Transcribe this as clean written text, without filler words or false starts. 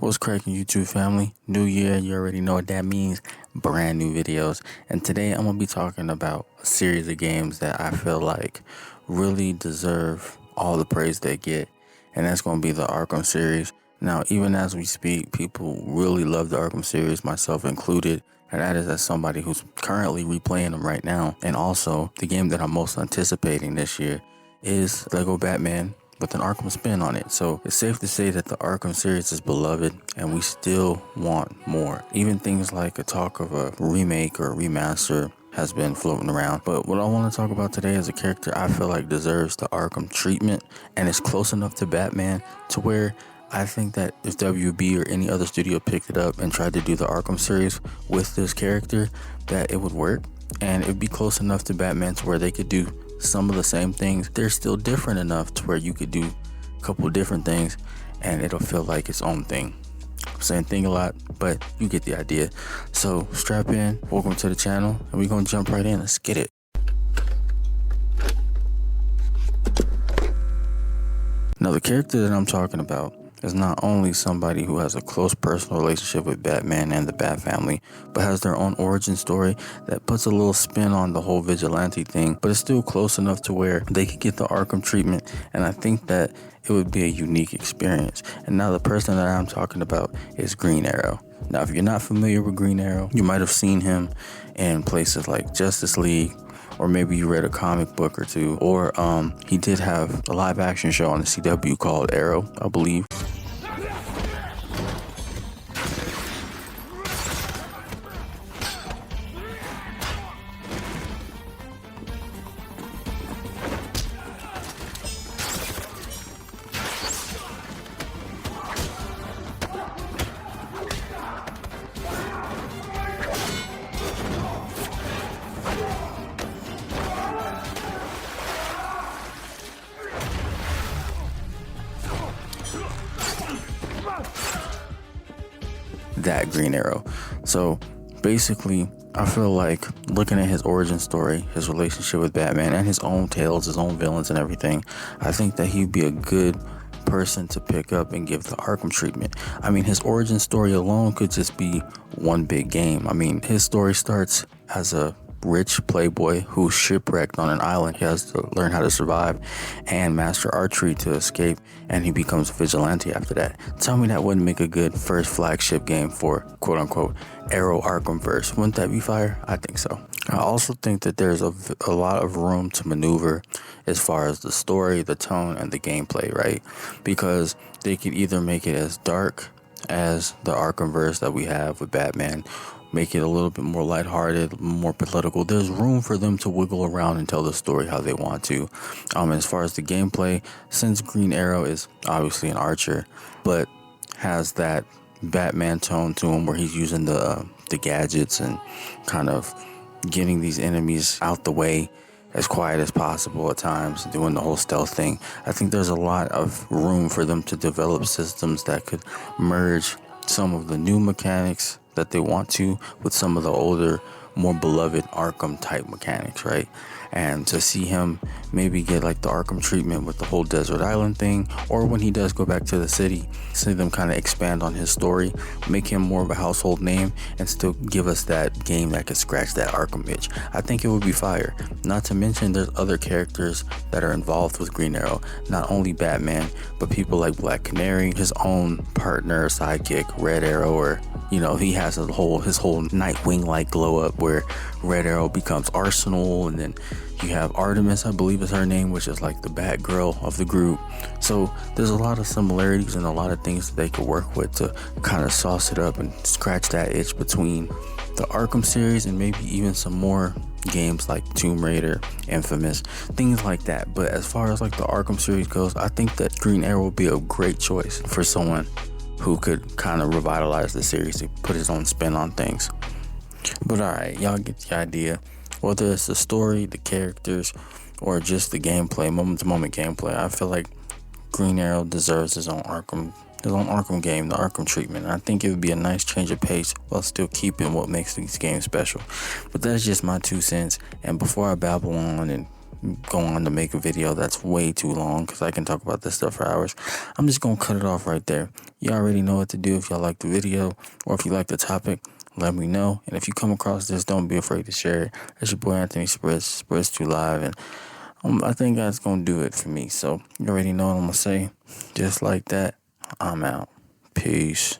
What's cracking, YouTube family? New year, you already know what that means. Brand new videos. And today I'm going to be talking about a series of games that I feel like really deserve all the praise they get. And that's going to be the Arkham series. Now, even as we speak, people really love the Arkham series, myself included. And that is as somebody who's currently replaying them right now. And also, the game that I'm most anticipating this year is Lego Batman with an Arkham spin on it. So it's safe to say that the Arkham series is beloved and we still want more. Even things like a talk of a remake or a remaster has been floating around. But what I want to talk about today is a character I feel like deserves the Arkham treatment and is close enough to Batman to where I think that if WB or any other studio picked it up and tried to do the Arkham series with this character, that it would work and it would be close enough to Batman to where they could do some of the same things. They're still different enough to where you could do a couple different things and it'll feel like its own thing. I'm saying thing a lot, but you get the idea. So strap in, welcome to the channel, and we're gonna jump right in. Let's get it. Now, the character that I'm talking about is not only somebody who has a close personal relationship with Batman and the Bat family, but has their own origin story that puts a little spin on the whole vigilante thing, but it's still close enough to where they could get the Arkham treatment, and I think that it would be a unique experience. And now the person that I'm talking about is Green Arrow. Now, if you're not familiar with Green Arrow, you might have seen him in places like Justice League, or maybe you read a comic book or two, or he did have a live action show on the CW called Arrow, I believe. That Green Arrow. So basically, I feel like looking at his origin story, his relationship with Batman, and his own tales, his own villains and everything, I think that he'd be a good person to pick up and give the Arkham treatment. I mean, his origin story alone could just be one big game. I mean, his story starts as a rich playboy who's shipwrecked on an island. He has to learn how to survive and master archery to escape, and he becomes a vigilante after that. Tell me that wouldn't make a good first flagship game for quote-unquote Arrow Arkhamverse. Wouldn't that be fire? I think so. I also think that there's a lot of room to maneuver as far as the story, the tone, and the gameplay, right? Because they could either make it as dark as the Arkhamverse that we have with Batman, make it a little bit more lighthearted, more political. There's room for them to wiggle around and tell the story how they want to. As far as the gameplay, since Green Arrow is obviously an archer, but has that Batman tone to him where he's using the gadgets and kind of getting these enemies out the way as quiet as possible at times, doing the whole stealth thing. I think there's a lot of room for them to develop systems that could merge some of the new mechanics that they want to with some of the older, more beloved Arkham type mechanics, right? And to see him maybe get like the Arkham treatment with the whole desert island thing, or when he does go back to the city, see them kind of expand on his story, make him more of a household name, and still give us that game that could scratch that Arkham itch. I think it would be fire. Not to mention there's other characters that are involved with Green Arrow, not only Batman, but people like Black Canary, his own partner, sidekick, Red Arrow, or he has his whole Nightwing-like glow up where Red Arrow becomes Arsenal, and then you have Artemis, I believe is her name, which is like the Batgirl of the group. So there's a lot of similarities and a lot of things that they could work with to kind of sauce it up and scratch that itch between the Arkham series and maybe even some more games like Tomb Raider, Infamous, things like that. But as far as like the Arkham series goes, I think that Green Arrow would be a great choice for someone who could kind of revitalize the series to put his own spin on things. But alright, y'all get the idea. Whether it's the story, the characters, or just the gameplay, moment-to-moment gameplay, I feel like Green Arrow deserves his own Arkham game, the Arkham treatment. And I think it would be a nice change of pace while still keeping what makes these games special. But that's just my 2 cents. And before I babble on and go on to make a video that's way too long because I can talk about this stuff for hours. I'm just going to cut it off right there. You already know what to do. If y'all like the video or if you like the topic, let me know. And if you come across this, don't be afraid to share it. It's your boy Anthony Spritz 2 Live. And I think that's going to do it for me. So you already know what I'm going to say. Just like that, I'm out. Peace.